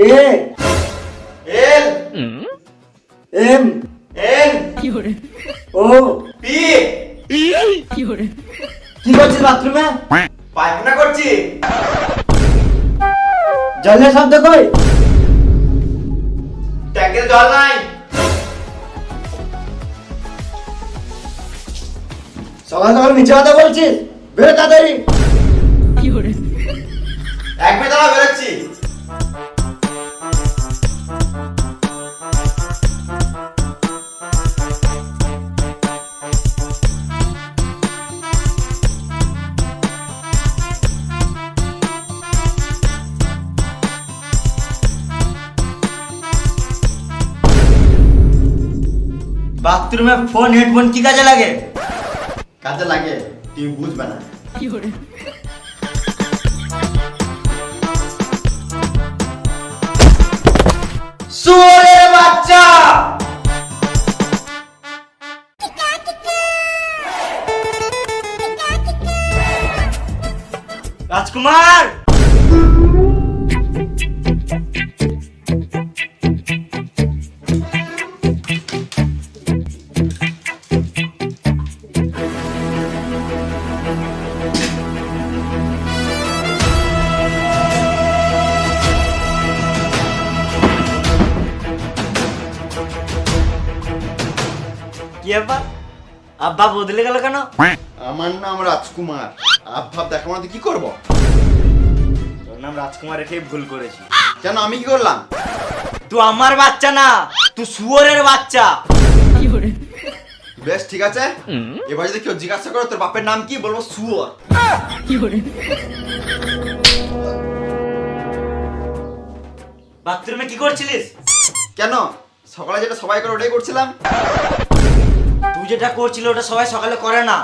এ L M N O P কি করছিস বাথরুমে? পায়খানা করছি। জলের শব্দ কই? ট্যাঙ্কের জল নাই। সকাল সকাল মিছে কথা বলছিস? বেরো তাড়াতাড়ি। 1 মিনিট দাঁড়া, বেরোচ্ছি। বাথরুমে ফোন হেডফোন কি কাজে লাগে? কাজে লাগে, তুমি বুঝবে না। শুয়োরের বাচ্চা! রাজকুমার! কি আব্বা? আব্বা বদলে গেল কেন? আমার নাম রাজকুমার, আব্বা দেখা মানে কি করব? তোর নাম রাজকুমার রেখে ভুল করেছি। কেন, আমি কি করলাম? তুই আমার বাচ্চা না, তুই শুয়োরের বাচ্চা। বেশ ঠিক আছে, এবার যদি কেউ জিজ্ঞাসা করে তোর বাপের নাম কি, বলবো শুয়োর। বাথরুমে কি করছিলিস? কেন, সকালে যেটা সবাই করে ওটাই করছিলাম। তুই যেটা করছিলি ওটা সবাই সকালে করে না।